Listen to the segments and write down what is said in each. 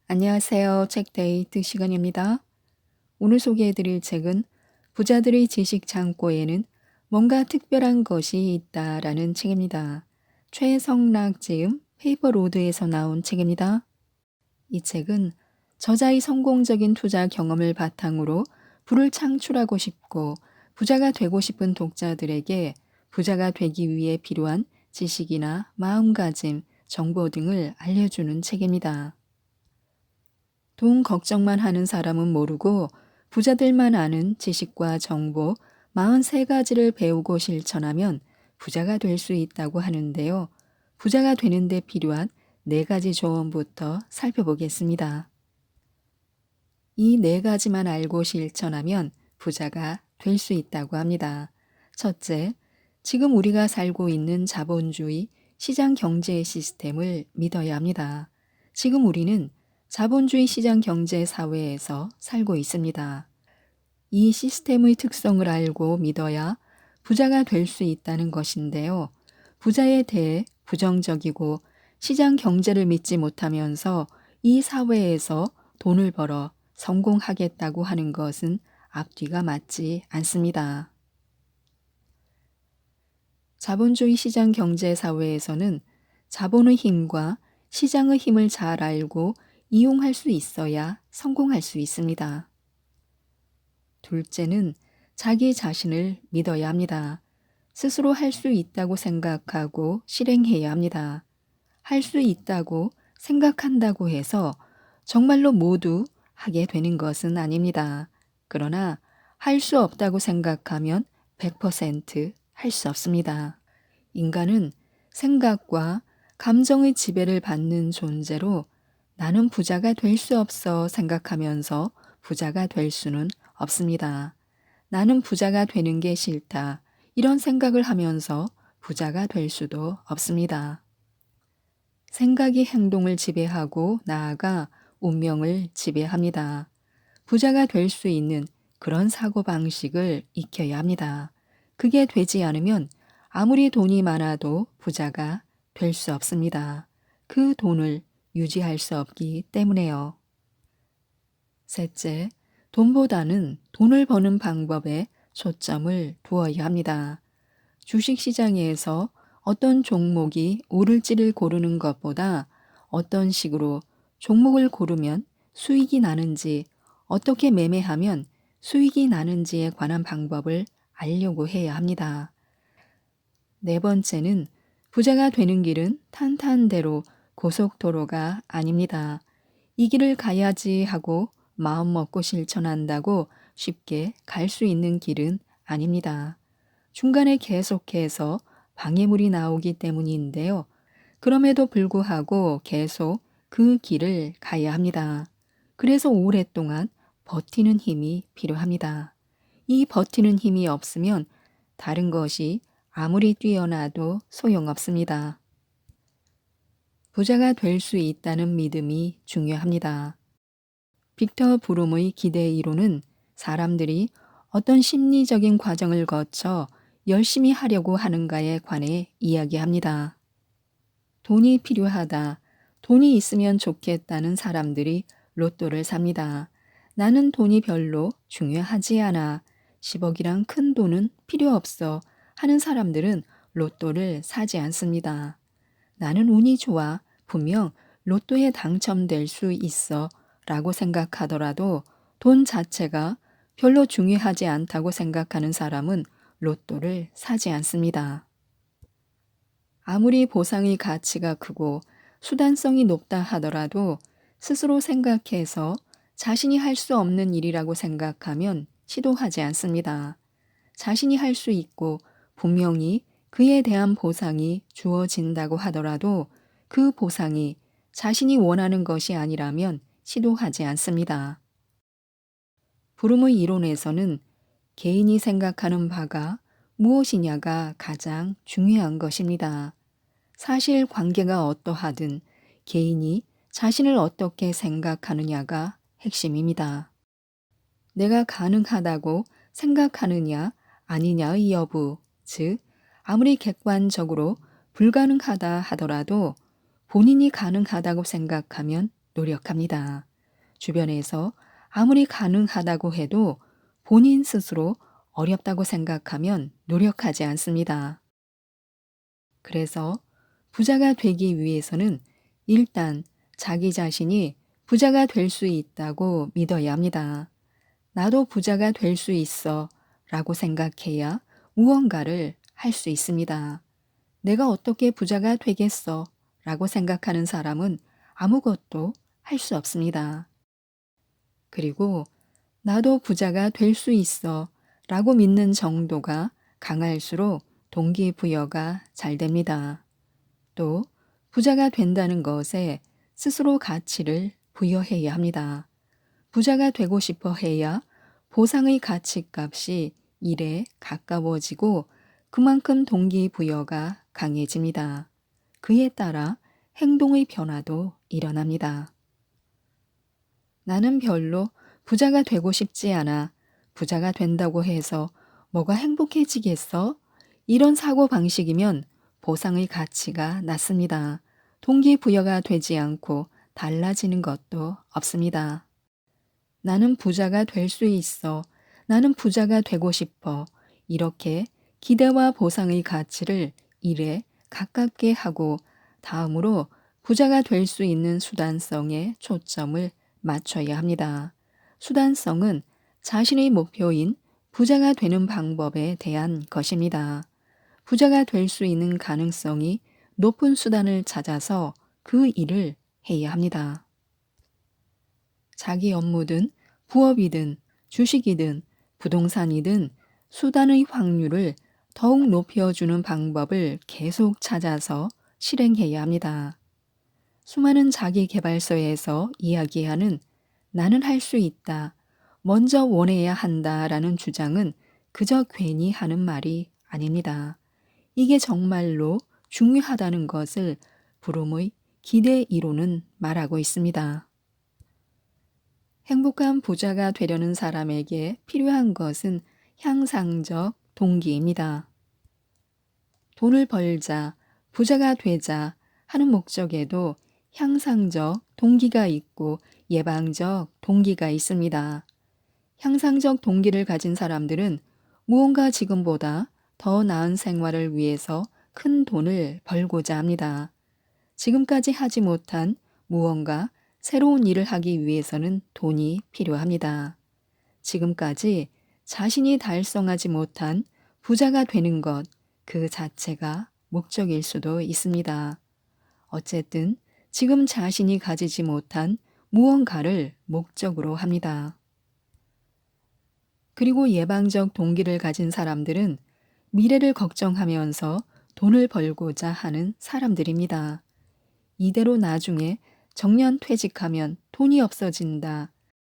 안녕하세요. 책데이트 시간입니다. 오늘 소개해드릴 책은 부자들의 지식 창고에는 뭔가 특별한 것이 있다라는 책입니다. 최성락 지음 페이퍼로드에서 나온 책입니다. 이 책은 저자의 성공적인 투자 경험을 바탕으로 부를 창출하고 싶고 부자가 되고 싶은 독자들에게 부자가 되기 위해 필요한 지식이나 마음가짐, 정보 등을 알려주는 책입니다. 돈 걱정만 하는 사람은 모르고 부자들만 아는 지식과 정보 43가지를 배우고 실천하면 부자가 될 수 있다고 하는데요. 부자가 되는데 필요한 4가지 조언부터 살펴보겠습니다. 이 4가지만 알고 실천하면 부자가 될 수 있다고 합니다. 첫째, 지금 우리가 살고 있는 자본주의 시장 경제 시스템을 믿어야 합니다. 지금 우리는 자본주의 시장 경제 사회에서 살고 있습니다. 이 시스템의 특성을 알고 믿어야 부자가 될 수 있다는 것인데요. 부자에 대해 부정적이고 시장 경제를 믿지 못하면서 이 사회에서 돈을 벌어 성공하겠다고 하는 것은 앞뒤가 맞지 않습니다. 자본주의 시장 경제 사회에서는 자본의 힘과 시장의 힘을 잘 알고 이용할 수 있어야 성공할 수 있습니다. 둘째는 자기 자신을 믿어야 합니다. 스스로 할 수 있다고 생각하고 실행해야 합니다. 할 수 있다고 생각한다고 해서 정말로 모두 하게 되는 것은 아닙니다. 그러나 할 수 없다고 생각하면 100% 할 수 없습니다. 인간은 생각과 감정의 지배를 받는 존재로 나는 부자가 될 수 없어 생각하면서 부자가 될 수는 없습니다. 나는 부자가 되는 게 싫다. 이런 생각을 하면서 부자가 될 수도 없습니다. 생각이 행동을 지배하고 나아가 운명을 지배합니다. 부자가 될 수 있는 그런 사고방식을 익혀야 합니다. 그게 되지 않으면 아무리 돈이 많아도 부자가 될 수 없습니다. 그 돈을 유지할 수 없기 때문에요. 셋째, 돈보다는 돈을 버는 방법에 초점을 두어야 합니다. 주식시장에서 어떤 종목이 오를지를 고르는 것보다 어떤 식으로 종목을 고르면 수익이 나는지, 어떻게 매매하면 수익이 나는지에 관한 방법을 알려고 해야 합니다. 네 번째는 부자가 되는 길은 탄탄대로 고속도로가 아닙니다. 이 길을 가야지 하고 마음 먹고 실천한다고 쉽게 갈 수 있는 길은 아닙니다. 중간에 계속해서 방해물이 나오기 때문인데요. 그럼에도 불구하고 계속 그 길을 가야 합니다. 그래서 오랫동안 버티는 힘이 필요합니다. 이 버티는 힘이 없으면 다른 것이 아무리 뛰어나도 소용없습니다. 부자가 될 수 있다는 믿음이 중요합니다. 빅터 브룸의 기대 이론은 사람들이 어떤 심리적인 과정을 거쳐 열심히 하려고 하는가에 관해 이야기합니다. 돈이 필요하다, 돈이 있으면 좋겠다는 사람들이 로또를 삽니다. 나는 돈이 별로 중요하지 않아, 10억이랑 큰 돈은 필요 없어 하는 사람들은 로또를 사지 않습니다. 나는 운이 좋아, 분명 로또에 당첨될 수 있어 라고 생각하더라도 돈 자체가 별로 중요하지 않다고 생각하는 사람은 로또를 사지 않습니다. 아무리 보상의 가치가 크고 수단성이 높다 하더라도 스스로 생각해서 자신이 할 수 없는 일이라고 생각하면 시도하지 않습니다. 자신이 할 수 있고 분명히 그에 대한 보상이 주어진다고 하더라도 그 보상이 자신이 원하는 것이 아니라면 시도하지 않습니다. 브룸의 이론에서는 개인이 생각하는 바가 무엇이냐가 가장 중요한 것입니다. 사실 관계가 어떠하든 개인이 자신을 어떻게 생각하느냐가 핵심입니다. 내가 가능하다고 생각하느냐 아니냐의 여부, 즉 아무리 객관적으로 불가능하다 하더라도 본인이 가능하다고 생각하면 노력합니다. 주변에서 아무리 가능하다고 해도 본인 스스로 어렵다고 생각하면 노력하지 않습니다. 그래서 부자가 되기 위해서는 일단 자기 자신이 부자가 될 수 있다고 믿어야 합니다. 나도 부자가 될 수 있어 라고 생각해야 무언가를 할 수 있습니다. 내가 어떻게 부자가 되겠어 라고 생각하는 사람은 아무것도 할 수 없습니다. 그리고 나도 부자가 될 수 있어 라고 믿는 정도가 강할수록 동기부여가 잘 됩니다. 또 부자가 된다는 것에 스스로 가치를 부여해야 합니다. 부자가 되고 싶어 해야 보상의 가치값이 일에 가까워지고 그만큼 동기부여가 강해집니다. 그에 따라 행동의 변화도 일어납니다. 나는 별로 부자가 되고 싶지 않아. 부자가 된다고 해서 뭐가 행복해지겠어? 이런 사고 방식이면 보상의 가치가 낮습니다. 동기부여가 되지 않고 달라지는 것도 없습니다. 나는 부자가 될 수 있어. 나는 부자가 되고 싶어. 이렇게 기대와 보상의 가치를 일에 가깝게 하고 다음으로 부자가 될 수 있는 수단성에 초점을 맞춰야 합니다. 수단성은 자신의 목표인 부자가 되는 방법에 대한 것입니다. 부자가 될 수 있는 가능성이 높은 수단을 찾아서 그 일을 해야 합니다. 자기 업무든 부업이든 주식이든 부동산이든 수단의 확률을 더욱 높여주는 방법을 계속 찾아서 실행해야 합니다. 수많은 자기 개발서에서 이야기하는 나는 할 수 있다, 먼저 원해야 한다라는 주장은 그저 괜히 하는 말이 아닙니다. 이게 정말로 중요하다는 것을 브룸의 기대 이론은 말하고 있습니다. 행복한 부자가 되려는 사람에게 필요한 것은 향상적 동기입니다. 돈을 벌자, 부자가 되자 하는 목적에도 향상적 동기가 있고 예방적 동기가 있습니다. 향상적 동기를 가진 사람들은 무언가 지금보다 더 나은 생활을 위해서 큰 돈을 벌고자 합니다. 지금까지 하지 못한 무언가 새로운 일을 하기 위해서는 돈이 필요합니다. 지금까지 자신이 달성하지 못한 부자가 되는 것 그 자체가 목적일 수도 있습니다. 어쨌든 지금 자신이 가지지 못한 무언가를 목적으로 합니다. 그리고 예방적 동기를 가진 사람들은 미래를 걱정하면서 돈을 벌고자 하는 사람들입니다. 이대로 나중에 정년 퇴직하면 돈이 없어진다.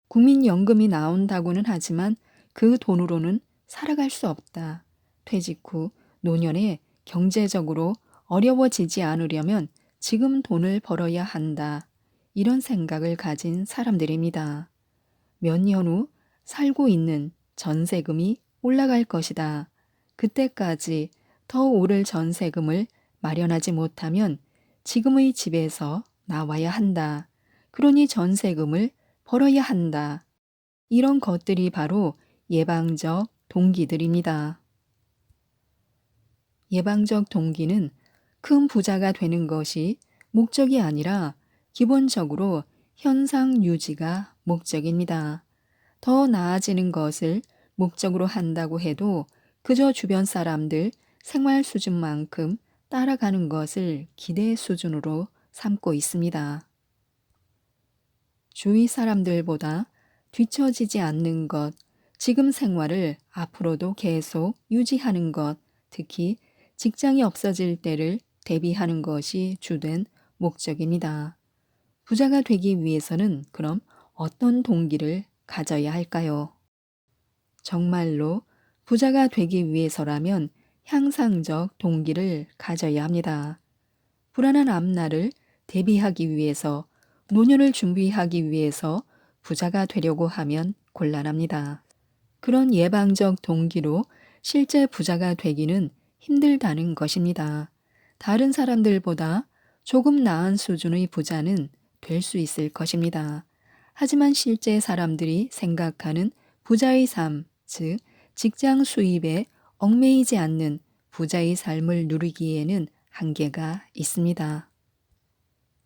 국민연금이 나온다고는 하지만 그 돈으로는 살아갈 수 없다. 퇴직 후 노년에 경제적으로 어려워지지 않으려면 지금 돈을 벌어야 한다. 이런 생각을 가진 사람들입니다. 몇 년 후 살고 있는 전세금이 올라갈 것이다. 그때까지 더 오를 전세금을 마련하지 못하면 지금의 집에서 나와야 한다. 그러니 전세금을 벌어야 한다. 이런 것들이 바로 예방적 동기들입니다. 예방적 동기는 큰 부자가 되는 것이 목적이 아니라 기본적으로 현상 유지가 목적입니다. 더 나아지는 것을 목적으로 한다고 해도 그저 주변 사람들 생활 수준만큼 따라가는 것을 기대 수준으로 삼고 있습니다. 주위 사람들보다 뒤처지지 않는 것, 지금 생활을 앞으로도 계속 유지하는 것, 특히 직장이 없어질 때를 대비하는 것이 주된 목적입니다. 부자가 되기 위해서는 그럼 어떤 동기를 가져야 할까요? 정말로 부자가 되기 위해서라면 향상적 동기를 가져야 합니다. 불안한 앞날을 대비하기 위해서, 노년을 준비하기 위해서 부자가 되려고 하면 곤란합니다. 그런 예방적 동기로 실제 부자가 되기는 힘들다는 것입니다. 다른 사람들보다 조금 나은 수준의 부자는 될 수 있을 것입니다. 하지만 실제 사람들이 생각하는 부자의 삶, 즉 직장 수입에 얽매이지 않는 부자의 삶을 누리기에는 한계가 있습니다.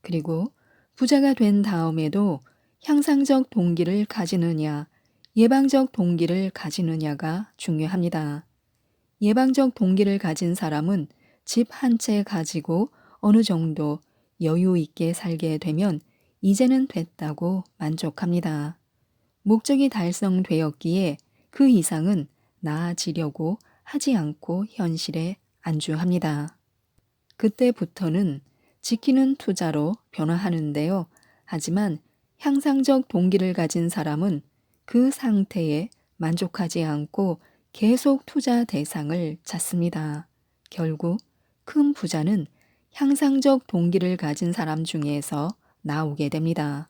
그리고 부자가 된 다음에도 향상적 동기를 가지느냐, 예방적 동기를 가지느냐가 중요합니다. 예방적 동기를 가진 사람은 집 한 채 가지고 어느 정도 여유 있게 살게 되면 이제는 됐다고 만족합니다. 목적이 달성되었기에 그 이상은 나아지려고 하지 않고 현실에 안주합니다. 그때부터는 지키는 투자로 변화하는데요. 하지만 향상적 동기를 가진 사람은 그 상태에 만족하지 않고 계속 투자 대상을 찾습니다. 결국 큰 부자는 향상적 동기를 가진 사람 중에서 나오게 됩니다.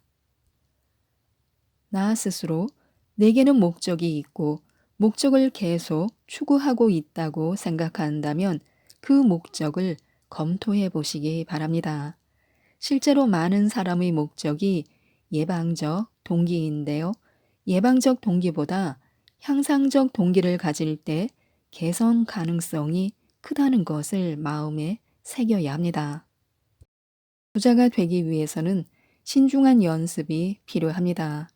나 스스로 내게는 목적이 있고 목적을 계속 추구하고 있다고 생각한다면 그 목적을 검토해 보시기 바랍니다. 실제로 많은 사람의 목적이 예방적 동기인데요. 예방적 동기보다 향상적 동기를 가질 때 개선 가능성이 크다는 것을 마음에 새겨야 합니다. 부자가 되기 위해서는 신중한 연습이 필요합니다.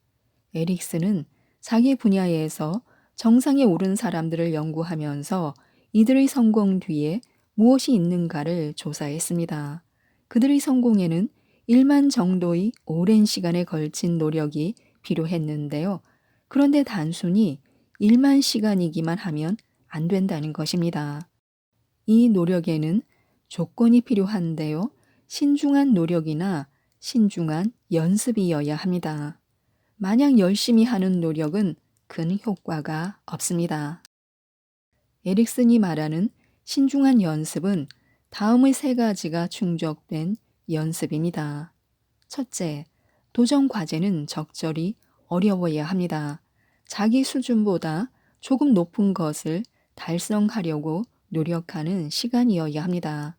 에릭슨은 자기 분야에서 정상에 오른 사람들을 연구하면서 이들의 성공 뒤에 무엇이 있는가를 조사했습니다. 그들의 성공에는 1만 정도의 오랜 시간에 걸친 노력이 필요했는데요. 그런데 단순히 1만 시간이기만 하면 안 된다는 것입니다. 이 노력에는 조건이 필요한데요. 신중한 노력이나 신중한 연습이어야 합니다. 마냥 열심히 하는 노력은 큰 효과가 없습니다. 에릭슨이 말하는 신중한 연습은 다음의 세 가지가 충족된 연습입니다. 첫째, 도전 과제는 적절히 어려워야 합니다. 자기 수준보다 조금 높은 것을 달성하려고 노력하는 시간이어야 합니다.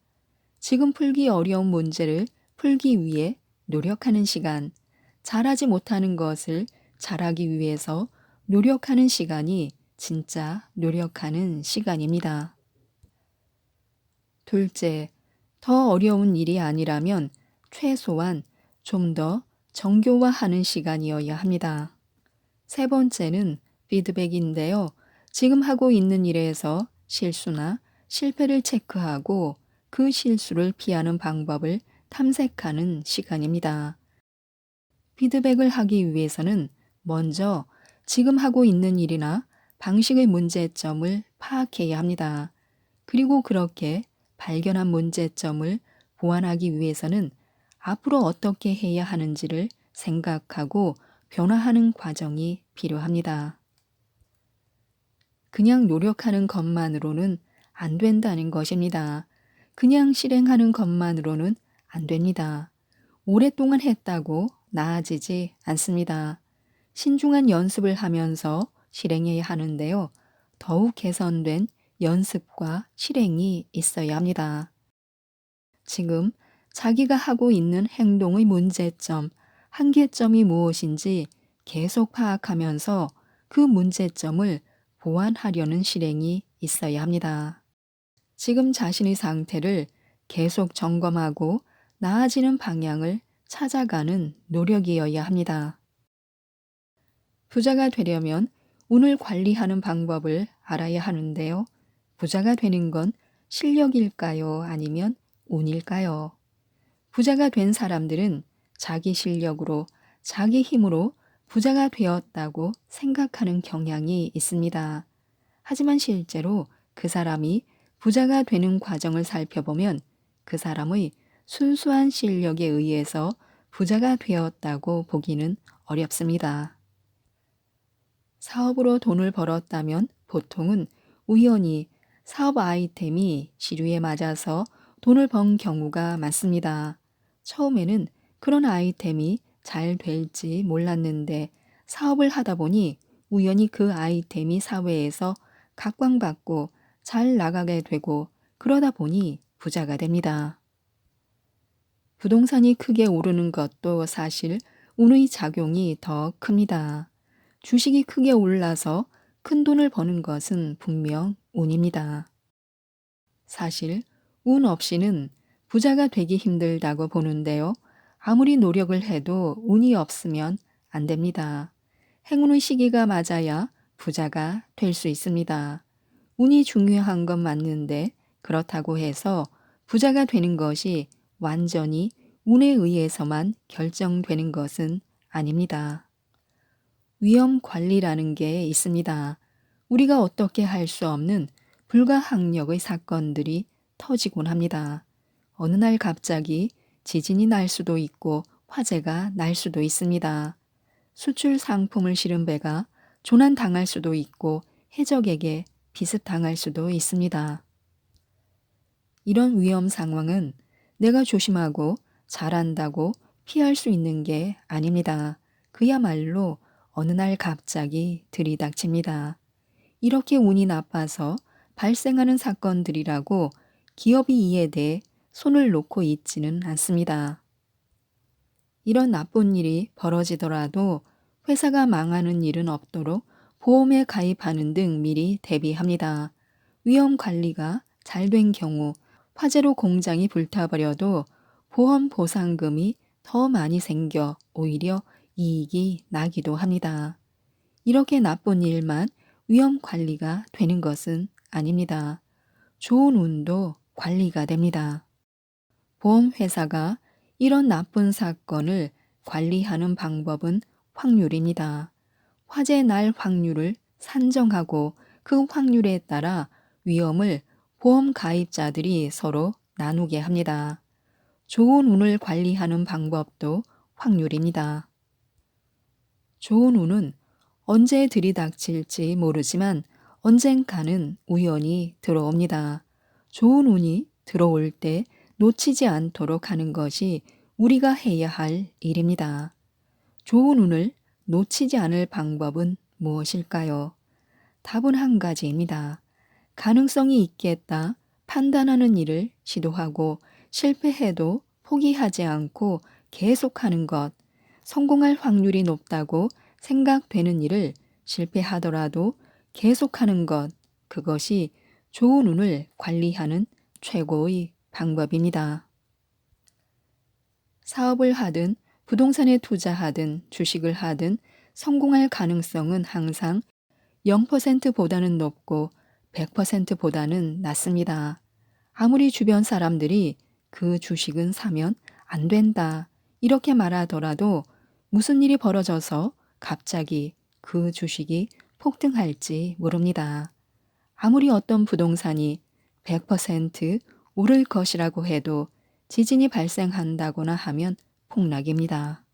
지금 풀기 어려운 문제를 풀기 위해 노력하는 시간, 잘하지 못하는 것을 잘하기 위해서 노력하는 시간이 진짜 노력하는 시간입니다. 둘째, 더 어려운 일이 아니라면 최소한 좀 더 정교화하는 시간이어야 합니다. 세 번째는 피드백인데요. 지금 하고 있는 일에서 실수나 실패를 체크하고 그 실수를 피하는 방법을 탐색하는 시간입니다. 피드백을 하기 위해서는 먼저 지금 하고 있는 일이나 방식의 문제점을 파악해야 합니다. 그리고 그렇게 발견한 문제점을 보완하기 위해서는 앞으로 어떻게 해야 하는지를 생각하고 변화하는 과정이 필요합니다. 그냥 노력하는 것만으로는 안 된다는 것입니다. 그냥 실행하는 것만으로는 안 됩니다. 오랫동안 했다고 나아지지 않습니다. 신중한 연습을 하면서 실행해야 하는데요. 더욱 개선된 연습과 실행이 있어야 합니다. 지금 자기가 하고 있는 행동의 문제점, 한계점이 무엇인지 계속 파악하면서 그 문제점을 보완하려는 실행이 있어야 합니다. 지금 자신의 상태를 계속 점검하고 나아지는 방향을 찾아가는 노력이어야 합니다. 부자가 되려면 운을 관리하는 방법을 알아야 하는데요. 부자가 되는 건 실력일까요? 아니면 운일까요? 부자가 된 사람들은 자기 실력으로, 자기 힘으로 부자가 되었다고 생각하는 경향이 있습니다. 하지만 실제로 그 사람이 부자가 되는 과정을 살펴보면 그 사람의 순수한 실력에 의해서 부자가 되었다고 보기는 어렵습니다. 사업으로 돈을 벌었다면 보통은 우연히 사업 아이템이 시류에 맞아서 돈을 번 경우가 많습니다. 처음에는 그런 아이템이 잘 될지 몰랐는데 사업을 하다 보니 우연히 그 아이템이 사회에서 각광받고 잘 나가게 되고 그러다 보니 부자가 됩니다. 부동산이 크게 오르는 것도 사실 운의 작용이 더 큽니다. 주식이 크게 올라서 큰 돈을 버는 것은 분명 운입니다. 사실 운 없이는 부자가 되기 힘들다고 보는데요. 아무리 노력을 해도 운이 없으면 안 됩니다. 행운의 시기가 맞아야 부자가 될 수 있습니다. 운이 중요한 건 맞는데 그렇다고 해서 부자가 되는 것이 완전히 운에 의해서만 결정되는 것은 아닙니다. 위험 관리라는 게 있습니다. 우리가 어떻게 할 수 없는 불가항력의 사건들이 터지곤 합니다. 어느 날 갑자기 지진이 날 수도 있고 화재가 날 수도 있습니다. 수출 상품을 실은 배가 조난 당할 수도 있고 해적에게 비습당할 수도 있습니다. 이런 위험 상황은 내가 조심하고 잘한다고 피할 수 있는 게 아닙니다. 그야말로 어느 날 갑자기 들이닥칩니다. 이렇게 운이 나빠서 발생하는 사건들이라고 기업이 이에 대해 손을 놓고 있지는 않습니다. 이런 나쁜 일이 벌어지더라도 회사가 망하는 일은 없도록 보험에 가입하는 등 미리 대비합니다. 위험 관리가 잘 된 경우 화재로 공장이 불타버려도 보험 보상금이 더 많이 생겨 오히려 이익이 나기도 합니다. 이렇게 나쁜 일만 위험 관리가 되는 것은 아닙니다. 좋은 운도 관리가 됩니다. 보험회사가 이런 나쁜 사건을 관리하는 방법은 확률입니다. 화재 날 확률을 산정하고 그 확률에 따라 위험을 보험 가입자들이 서로 나누게 합니다. 좋은 운을 관리하는 방법도 확률입니다. 좋은 운은 언제 들이닥칠지 모르지만 언젠가는 우연히 들어옵니다. 좋은 운이 들어올 때 놓치지 않도록 하는 것이 우리가 해야 할 일입니다. 좋은 운을 놓치지 않을 방법은 무엇일까요? 답은 한 가지입니다. 가능성이 있겠다 판단하는 일을 시도하고 실패해도 포기하지 않고 계속하는 것, 성공할 확률이 높다고 생각되는 일을 실패하더라도 계속하는 것, 그것이 좋은 운을 관리하는 최고의 방법입니다. 사업을 하든 부동산에 투자하든 주식을 하든 성공할 가능성은 항상 0%보다는 높고 100%보다는 낮습니다. 아무리 주변 사람들이 그 주식은 사면 안 된다 이렇게 말하더라도 무슨 일이 벌어져서 갑자기 그 주식이 폭등할지 모릅니다. 아무리 어떤 부동산이 100% 오를 것이라고 해도 지진이 발생한다거나 하면 폭락입니다.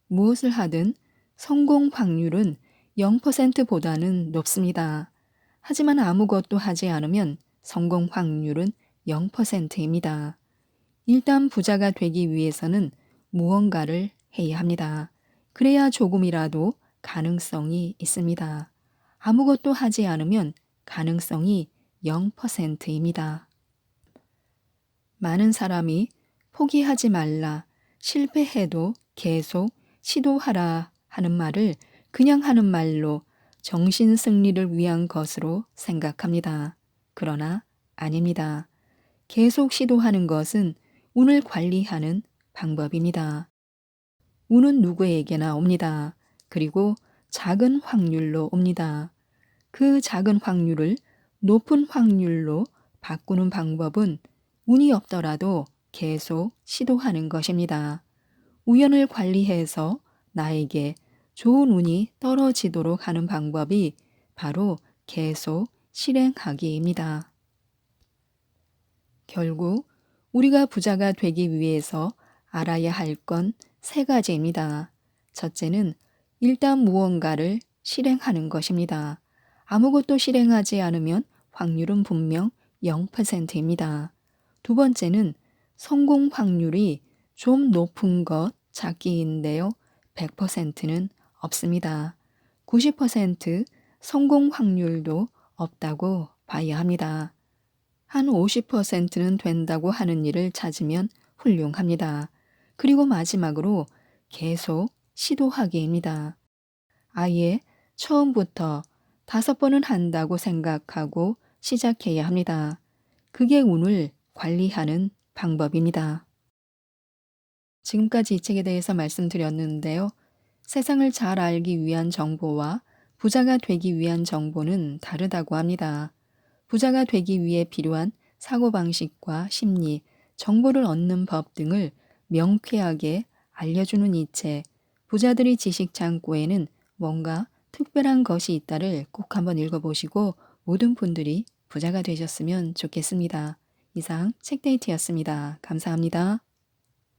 무엇을 하든 성공 확률은 0%보다는 높습니다. 하지만 아무것도 하지 않으면 성공 확률은 0%입니다. 일단 부자가 되기 위해서는 무언가를 해야 합니다. 그래야 조금이라도 가능성이 있습니다. 아무것도 하지 않으면 가능성이 0%입니다. 많은 사람이 포기하지 말라, 실패해도 계속 시도하라 하는 말을 그냥 하는 말로 정신 승리를 위한 것으로 생각합니다. 그러나 아닙니다. 계속 시도하는 것은 운을 관리하는 방법입니다. 운은 누구에게나 옵니다. 그리고 작은 확률로 옵니다. 그 작은 확률을 높은 확률로 바꾸는 방법은 운이 없더라도 계속 시도하는 것입니다. 우연을 관리해서 나에게 좋은 운이 떨어지도록 하는 방법이 바로 계속 실행하기입니다. 결국 우리가 부자가 되기 위해서 알아야 할 건 세 가지입니다. 첫째는 일단 무언가를 실행하는 것입니다. 아무것도 실행하지 않으면 확률은 분명 0%입니다. 두 번째는 성공 확률이 좀 높은 것 찾기인데요. 100%는 없습니다. 90% 성공 확률도 없다고 봐야 합니다. 한 50%는 된다고 하는 일을 찾으면 훌륭합니다. 그리고 마지막으로 계속 시도하기입니다. 아예 처음부터 5번은 한다고 생각하고 시작해야 합니다. 그게 운을 관리하는 방법입니다. 지금까지 이 책에 대해서 말씀드렸는데요. 세상을 잘 알기 위한 정보와 부자가 되기 위한 정보는 다르다고 합니다. 부자가 되기 위해 필요한 사고방식과 심리, 정보를 얻는 법 등을 명쾌하게 알려주는 이 책, 부자들의 지식 창고에는 뭔가 특별한 것이 있다를 꼭 한번 읽어보시고 모든 분들이 부자가 되셨으면 좋겠습니다. 이상 책데이트였습니다. 감사합니다.